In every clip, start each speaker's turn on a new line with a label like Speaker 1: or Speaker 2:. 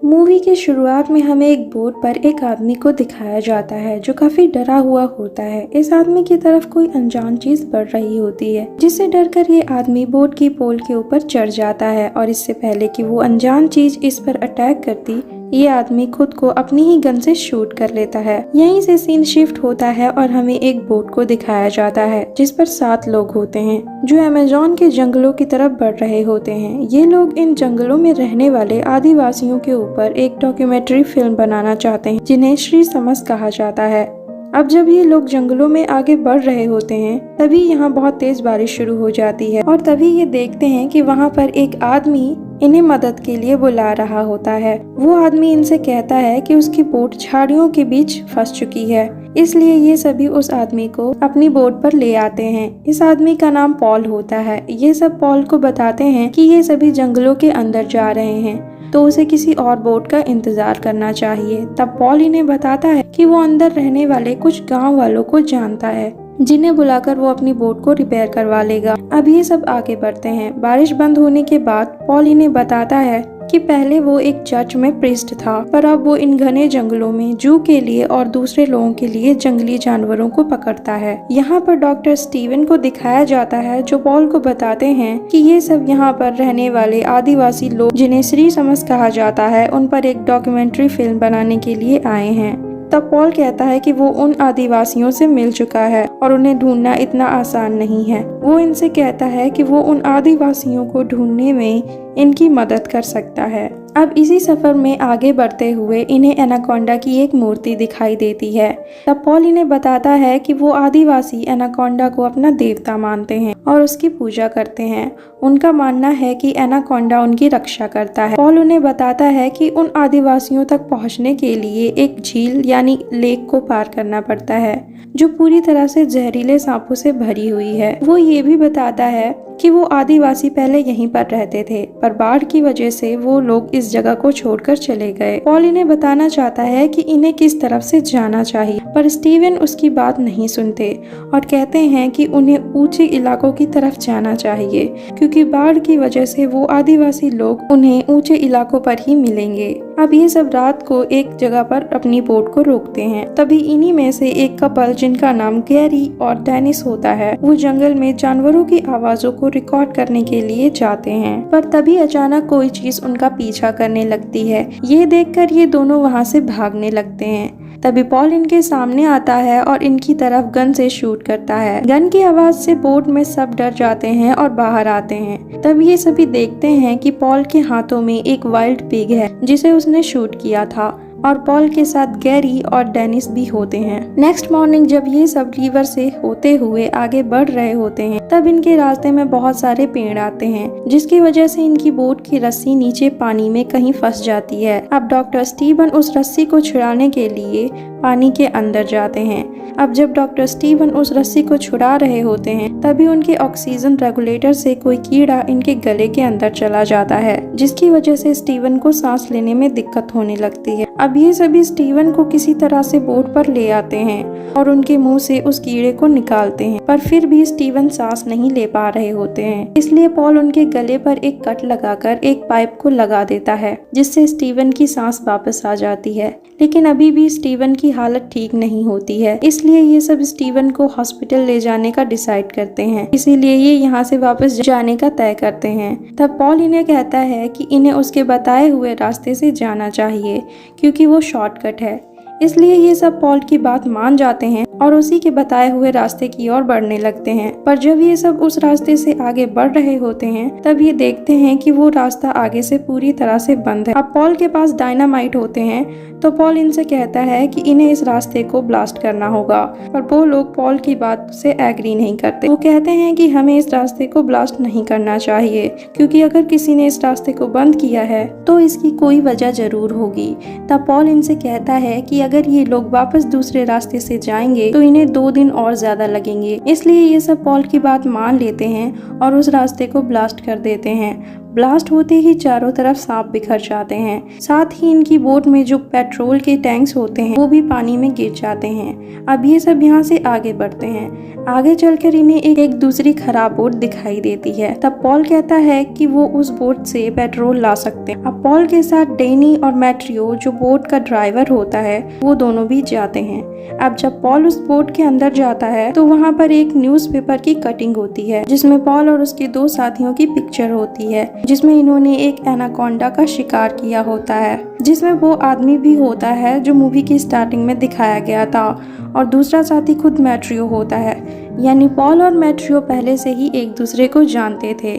Speaker 1: Movie की शुरुआत में हमें एक बोट पर एक आदमी को दिखाया जाता है जो काफी डरा हुआ होता है। इस आदमी की तरफ कोई अनजान चीज बढ़ रही होती है, जिससे डरकर ये आदमी बोट की पोल के ऊपर चढ़ जाता है और इससे पहले कि वो अनजान चीज इस पर अटैक करती, ये आदमी खुद को अपनी ही गन से शूट कर लेता है। यहीं से सीन शिफ्ट होता है और हमें एक बोट को दिखाया जाता है जिस पर 7 लोग होते हैं जो अमेज़न के जंगलों की तरफ बढ़ रहे होते हैं। ये लोग इन जंगलों में रहने वाले आदिवासियों के ऊपर एक डॉक्यूमेंट्री फिल्म बनाना चाहते हैं जिन्हें श्री समस कहा जाता है। अब जब ये लोग जंगलों में आगे बढ़ रहे होते हैं तभी यहाँ बहुत तेज बारिश शुरू हो जाती है और तभी ये देखते हैं कि वहाँ पर एक आदमी इन्हें मदद के लिए बुला रहा होता है। वो आदमी इनसे कहता है कि उसकी बोट झाड़ियों के बीच फंस चुकी है, इसलिए ये सभी उस आदमी को अपनी बोट पर ले आते हैं। इस आदमी का नाम पॉल होता है। ये सब पॉल को बताते हैं कि ये सभी जंगलों के अंदर जा रहे हैं तो उसे किसी और बोट का इंतजार करना चाहिए। तब पॉल इन्हें बताता है कि वो अंदर रहने वाले कुछ गांव वालों को जानता है जिन्हें बुलाकर वो अपनी बोट को रिपेयर करवा लेगा। अब ये सब आगे बढ़ते हैं। बारिश बंद होने के बाद पॉल इन्हें बताता है कि पहले वो एक चर्च में प्रीस्ट था, पर अब वो इन घने जंगलों में जू के लिए और दूसरे लोगों के लिए जंगली जानवरों को पकड़ता है। यहाँ पर डॉक्टर स्टीवन को दिखाया जाता है जो पॉल को बताते हैं कि ये सब यहाँ पर रहने वाले आदिवासी लोग जिन्हें श्री समस कहा जाता है उन पर एक डॉक्यूमेंट्री फिल्म बनाने के लिए आए हैं। तब पॉल कहता है कि वो उन आदिवासियों से मिल चुका है और उन्हें ढूंढना इतना आसान नहीं है। वो इनसे कहता है कि वो उन आदिवासियों को ढूंढने में इनकी मदद कर सकता है। अब इसी सफर में आगे बढ़ते हुए इन्हें एनाकोंडा की एक मूर्ति दिखाई देती है। तब पॉल इन्हें बताता है कि वो आदिवासी एनाकोंडा को अपना देवता मानते हैं और उसकी पूजा करते हैं। उनका मानना है कि एनाकोंडा उनकी रक्षा करता है। पॉल उन्हें बताता है कि उन आदिवासियों तक पहुंचने के लिए एक झील यानी लेक को पार करना पड़ता है जो पूरी तरह से जहरीले सांपों से भरी हुई है। वो ये भी बताता है कि वो आदिवासी पहले यहीं पर रहते थे, पर बाढ़ की वजह से वो लोग इस जगह को छोड़कर चले गए। पॉल इन्हें बताना चाहता है कि इन्हें किस तरफ से जाना चाहिए, पर स्टीवन उसकी बात नहीं सुनते और कहते हैं कि उन्हें ऊंचे इलाकों की तरफ जाना चाहिए क्योंकि बाढ़ की वजह से वो आदिवासी लोग उन्हें ऊंचे इलाकों पर ही मिलेंगे। अब ये सब रात को एक जगह पर अपनी बोट को रोकते हैं। तभी इन्हीं में से एक कपल जिनका नाम गैरी और डेनिस होता है वो जंगल में जानवरों की आवाजों को रिकॉर्ड करने के लिए जाते हैं, पर तभी अचानक कोई चीज उनका पीछा करने लगती है। ये देखकर ये दोनों वहाँ से भागने लगते हैं। तभी पॉल इनके सामने आता है और इनकी तरफ गन से शूट करता है। गन की आवाज से बोट में सब डर जाते हैं और बाहर आते हैं। तब ये सभी देखते हैं कि पॉल के हाथों में एक वाइल्ड पिग है जिसे उसने शूट किया था और पॉल के साथ गैरी और डेनिस भी होते हैं। नेक्स्ट मॉर्निंग जब ये सब रिवर से होते हुए आगे बढ़ रहे होते हैं तब इनके रास्ते में बहुत सारे पेड़ आते हैं जिसकी वजह से इनकी बोट की रस्सी नीचे पानी में कहीं फंस जाती है। अब डॉक्टर स्टीवन उस रस्सी को छुड़ाने के लिए पानी के अंदर जाते हैं। अब जब डॉक्टर स्टीवन उस रस्सी को छुड़ा रहे होते हैं तभी उनके ऑक्सीजन रेगुलेटर से कोई कीड़ा इनके गले के अंदर चला जाता है जिसकी वजह से स्टीवन को सांस लेने में दिक्कत होने लगती है। अब ये सभी स्टीवन को किसी तरह से बोट पर ले आते हैं और उनके मुंह से उस कीड़े को निकालते हैं, पर फिर भी स्टीवन सांस नहीं ले पा रहे होते हैं। इसलिए पॉल उनके गले पर एक कट लगाकर एक पाइप को लगा देता है जिससे स्टीवन की सांस वापस आ जाती है। लेकिन अभी भी स्टीवन की हालत ठीक नहीं होती है, इसलिए ये सब स्टीवन को हॉस्पिटल ले जाने का डिसाइड करते हैं। इसीलिए ये यहाँ से वापस जाने का तय करते हैं। तब पॉल इन्हें कहता है कि इन्हें उसके बताए हुए रास्ते से जाना चाहिए क्योंकि वो शॉर्टकट है। इसलिए ये सब पॉल की बात मान जाते हैं और उसी के बताए हुए रास्ते की ओर बढ़ने लगते हैं। पर जब ये सब उस रास्ते से आगे बढ़ रहे होते हैं तब ये देखते हैं कि वो रास्ता आगे से पूरी तरह से बंद है। अब पॉल के पास डायनामाइट होते हैं तो पॉल इनसे कहता है कि इन्हें इस रास्ते को ब्लास्ट करना होगा, पर वो लोग पॉल की बात से एग्री नहीं करते। वो कहते हैं कि हमें इस रास्ते को ब्लास्ट नहीं करना चाहिए क्योंकि अगर किसी ने इस रास्ते को बंद किया है तो इसकी कोई वजह जरूर होगी। तब पॉल इनसे कहता है कि अगर ये लोग वापस दूसरे रास्ते से जाएंगे तो इन्हें 2 दिन और ज्यादा लगेंगे। इसलिए ये सब पॉल की बात मान लेते हैं और उस रास्ते को ब्लास्ट कर देते हैं। ब्लास्ट होते ही चारों तरफ सांप बिखर जाते हैं। साथ ही इनकी बोट में जो पेट्रोल के टैंक्स होते हैं वो भी पानी में गिर जाते हैं। अब ये सब यहाँ से आगे बढ़ते हैं। आगे चलकर इन्हें एक दूसरी खराब बोट दिखाई देती है। तब पॉल कहता है कि वो उस बोट से पेट्रोल ला सकते हैं। अब पॉल के साथ डैनी और मैट्रियो जो बोट का ड्राइवर होता है वो दोनों भी जाते हैं। अब जब पॉल उस बोट के अंदर जाता है तो वहाँ पर एक न्यूज़पेपर की कटिंग होती है जिसमें पॉल और उसके 2 साथियों की पिक्चर होती है, जिसमें इन्होंने एक एनाकोंडा का शिकार किया होता है, जिसमें वो आदमी भी होता है जो मूवी की स्टार्टिंग में दिखाया गया था, और दूसरा साथी खुद मैट्रियो होता है। यानी पॉल और मैट्रियो पहले से ही एक दूसरे को जानते थे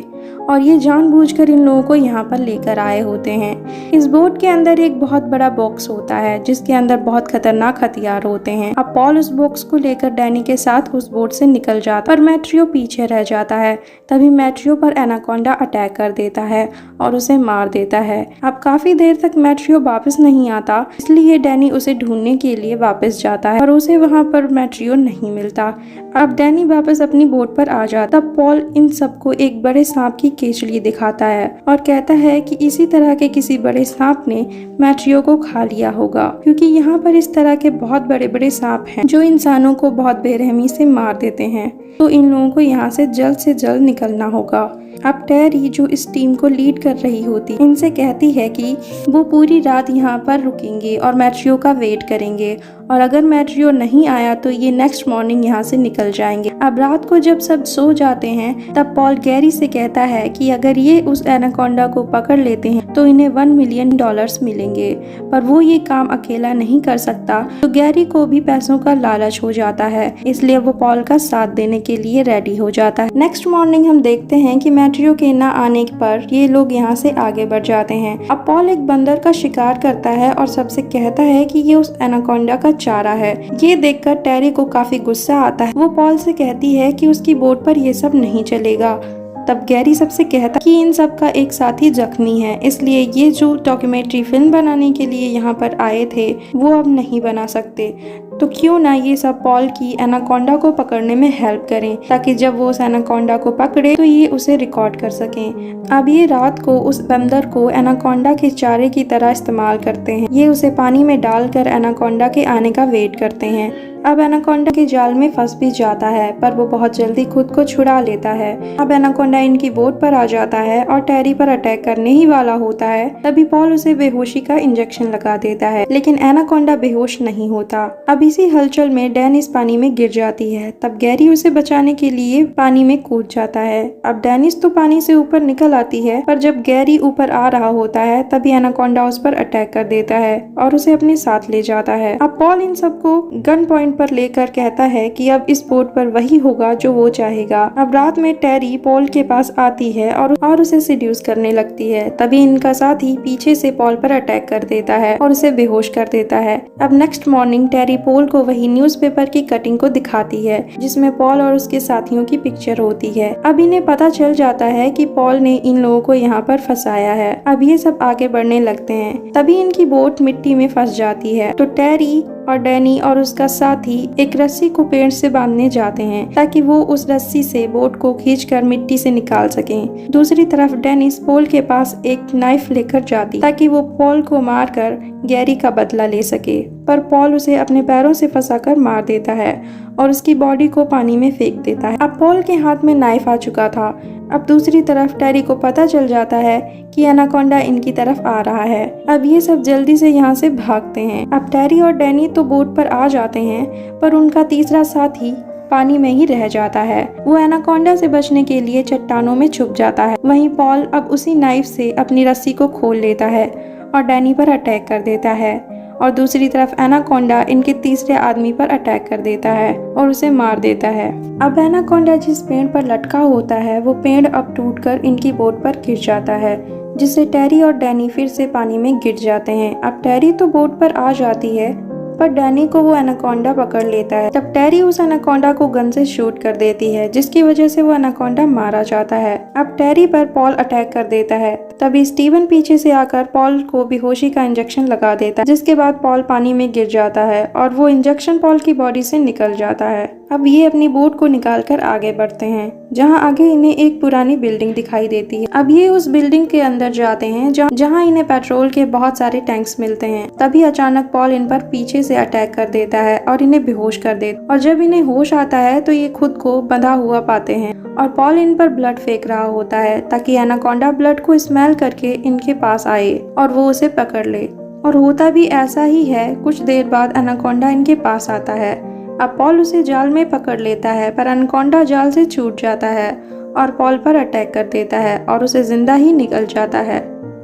Speaker 1: और ये जानबूझकर इन लोगों को यहाँ पर लेकर आए होते हैं। इस बोट के अंदर एक बहुत बड़ा बॉक्स होता है जिसके अंदर बहुत खतरनाक हथियार होते हैं। अब पॉल उस बॉक्स को लेकर डैनी के साथ उस बोट से निकल जाता है पर मैट्रियो पीछे रह जाता है। तभी मैट्रियो पर एनाकोंडा अटैक कर देता है और उसे मार देता है। अब काफी देर तक मैट्रियो वापस नहीं आता, इसलिए डैनी उसे ढूंढने के लिए वापस जाता है पर उसे वहाँ पर मैट्रियो नहीं मिलता। अब डैनी वापस अपनी बोट पर आ जाता। तब पॉल इन सबको एक बड़े सांप की केचली दिखाता है और कहता है कि इसी तरह के किसी बड़े सांप ने मैट्रियो को खा लिया होगा, क्योंकि यहाँ पर इस तरह के बहुत बड़े बड़े सांप हैं जो इंसानों को बहुत बेरहमी से मार देते हैं। तो इन लोगों को यहाँ से जल्द निकलना होगा। अब टेरी जो इस टीम को लीड कर रही होती इनसे कहती है कि वो पूरी रात यहाँ पर रुकेंगे और मैट्रियो का वेट करेंगे, और अगर मैट्रियो नहीं आया तो ये नेक्स्ट मॉर्निंग यहाँ से निकल जाएंगे। अब रात को जब सब सो जाते हैं तब पॉल गैरी से कहता है कि अगर ये उस एनाकोंडा को पकड़ लेते हैं तो इन्हें $1 मिलियन मिलेंगे, पर वो ये काम अकेला नहीं कर सकता। तो गैरी को भी पैसों का लालच हो जाता है, इसलिए वो पॉल का साथ देने के लिए रेडी हो जाता है। नेक्स्ट मॉर्निंग हम देखते हैं कि मैट्रियो के न आने पर ये लोग यहाँ से आगे बढ़ जाते हैं। अब पॉल एक बंदर का शिकार करता है और सबसे कहता है कि ये उस एनाकोंडा का चारा है। ये देखकर टेरी को काफी गुस्सा आता है। वो पॉल से कहती है कि उसकी बोट पर ये सब नहीं चलेगा। तब गैरी सबसे कहता कि इन सब का एक साथी जख्मी है, इसलिए ये जो डॉक्यूमेंट्री फिल्म बनाने के लिए यहाँ पर आए थे वो अब नहीं बना सकते, तो क्यों ना ये सब पॉल की एनाकोंडा को पकड़ने में हेल्प करें, ताकि जब वो उस एनाकोंडा को पकड़े तो ये उसे रिकॉर्ड कर सकें। अब ये रात को उस बंदर को एनाकोंडा के चारे की तरह इस्तेमाल करते हैं। ये उसे पानी में डालकर एनाकोंडा के आने का वेट करते हैं। अब एनाकोंडा के जाल में फंस भी जाता है पर वो बहुत जल्दी खुद को छुड़ा लेता है। अब एनाकोंडा इनकी बोट पर आ जाता है और टेरी पर अटैक करने ही वाला होता है। तभी पॉल उसे बेहोशी का इंजेक्शन लगा देता है, लेकिन एनाकोंडा बेहोश नहीं होता। अब इसी हलचल में डेनिस पानी में गिर जाती है। तब गैरी उसे बचाने के लिए पानी में कूद जाता है। अब डेनिस तो पानी से ऊपर निकल आती है, पर जब गैरी ऊपर आ रहा होता है तभी एनाकोंडा उस पर अटैक कर देता है और उसे अपने साथ ले जाता है। अब पॉल इन सबको गन पॉइंट पर लेकर कहता है कि अब इस बोट पर वही होगा जो वो चाहेगा। अब रात में टेरी पॉल के पास आती है और उसे सिड्यूस करने लगती है। तभी इनका साथी पीछे से पॉल पर अटैक कर देता है और उसे बेहोश कर देता है। अब नेक्स्ट मॉर्निंग टेरी पॉल को वही न्यूज़पेपर की कटिंग को दिखाती है जिसमें पॉल और उसके साथियों की पिक्चर होती है। अब इन्हें पता चल जाता है कि पॉल ने इन लोगों को यहाँ पर फंसाया है। अब ये सब आगे बढ़ने लगते हैं। तभी इनकी बोट मिट्टी में फंस जाती है, तो टेरी और डैनी और उसका साथी एक रस्सी को पेड़ से बांधने जाते हैं ताकि वो उस रस्सी से बोट को खींचकर मिट्टी से निकाल सकें। दूसरी तरफ डेनिस पॉल के पास एक नाइफ लेकर जाती ताकि वो पॉल को मारकर गैरी का बदला ले सके, पर पॉल उसे अपने पैरों से फंसाकर मार देता है और उसकी बॉडी को पानी में फेंक देता है। अब पॉल के हाथ में नाइफ आ चुका था। अब दूसरी तरफ टेरी को पता चल जाता है कि एनाकोंडा इनकी तरफ आ रहा है। अब ये सब जल्दी से यहाँ से भागते हैं। अब टेरी और डैनी तो बोट पर आ जाते हैं, पर उनका तीसरा साथी पानी में ही रह जाता है। वो एनाकोंडा से बचने के लिए चट्टानों में छुप जाता है। वहीं पॉल अब उसी नाइफ से अपनी रस्सी को खोल लेता है और डैनी पर अटैक कर देता है, और दूसरी तरफ एनाकोंडा इनके तीसरे आदमी पर अटैक कर देता है और उसे मार देता है। अब एनाकोंडा जिस पेड़ पर लटका होता है वो पेड़ अब टूटकर इनकी बोट पर गिर जाता है, जिससे टेरी और डैनी फिर से पानी में गिर जाते हैं। अब टेरी तो बोट पर आ जाती है, पर डैनी को वो एनाकोंडा पकड़ लेता है। तब टेरी उस एनाकोंडा को गन से शूट कर देती है, जिसकी वजह से वो एनाकोंडा मारा जाता है। अब टेरी पर पॉल अटैक कर देता है। तभी स्टीवन पीछे से आकर पॉल को बेहोशी का इंजेक्शन लगा देता है, जिसके बाद पॉल पानी में गिर जाता है और वो इंजेक्शन पॉल की बॉडी से निकल जाता है। अब ये अपनी बोट को निकालकर आगे बढ़ते हैं, जहाँ आगे इन्हें एक पुरानी बिल्डिंग दिखाई देती है। अब ये उस बिल्डिंग के अंदर जाते हैं जहाँ इन्हें पेट्रोल के बहुत सारे टैंक्स मिलते हैं। तभी अचानक पॉल इन पर पीछे से अटैक कर देता है और इन्हें बेहोश कर देता है। और जब इन्हें होश आता है तो ये खुद को बंधा हुआ पाते हैं और पॉल इन पर ब्लड फेंक रहा होता है ताकि एनाकोंडा ब्लड को स्मेल करके इनके पास आए और वो उसे पकड़ ले। और होता भी ऐसा ही है। कुछ देर बाद एनाकोंडा इनके पास आता है। अब पॉल उसे जाल में पकड़ लेता है, पर एनाकोंडा जाल से छूट जाता है और पॉल पर अटैक कर देता है और उसे जिंदा ही निकल जाता है।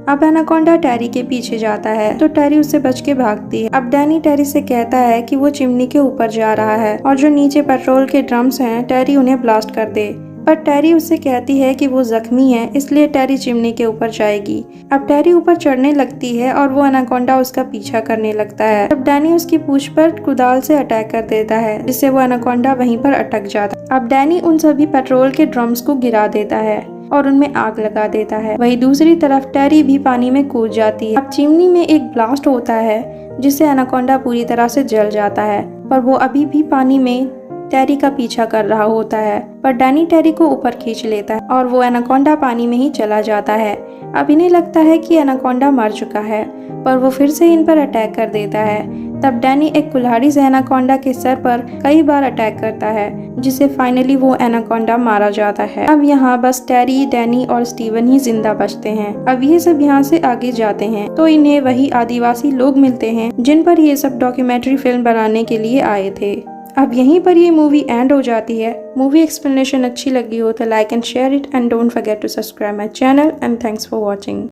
Speaker 1: अब एनाकोंडा टेरी के पीछे जाता है तो टेरी उससे बच के भागती है। अब डैनी टेरी से कहता है कि वो चिमनी के ऊपर जा रहा है और जो नीचे पेट्रोल के ड्रम्स हैं टेरी उन्हें ब्लास्ट कर दे। पर टेरी उससे कहती है कि वो जख्मी है, इसलिए टेरी चिमनी के ऊपर जाएगी। अब टेरी ऊपर चढ़ने लगती है और वो एनाकोंडा उसका पीछा करने लगता है। तब डैनी उसकी पूंछ पर कुदाल से अटैक कर देता है, जिससे वो एनाकोंडा वहीं पर अटक जाता है। अब डैनी उन सभी पेट्रोल के ड्रम्स को गिरा देता है और उनमें आग लगा देता है। वहीं दूसरी तरफ टेरी भी पानी में कूद जाती है। अब चिमनी में एक ब्लास्ट होता है जिससे एनाकोंडा पूरी तरह से जल जाता है, पर वो अभी भी पानी में टेरी का पीछा कर रहा होता है। पर डैनी टेरी को ऊपर खींच लेता है और वो एनाकोंडा पानी में ही चला जाता है। अब इन्हें लगता है कि एनाकोंडा मर चुका है, पर वो फिर से इन पर अटैक कर देता है। तब डैनी एक कुल्हाड़ी से एनाकोंडा के सर पर कई बार अटैक करता है, जिससे फाइनली वो एनाकोंडा मारा जाता है। अब यहाँ बस टेरी, डैनी और स्टीवन ही जिंदा बचते हैं। अब ये सब यहाँ से आगे जाते हैं तो इन्हें वही आदिवासी लोग मिलते हैं जिन पर ये सब डॉक्यूमेंट्री फिल्म बनाने के लिए आए थे। अब यहीं पर ये मूवी एंड हो जाती है। मूवी एक्सप्लेनेशन अच्छी लगी हो तो like and share it and don't forget to subscribe my channel and thanks for watching.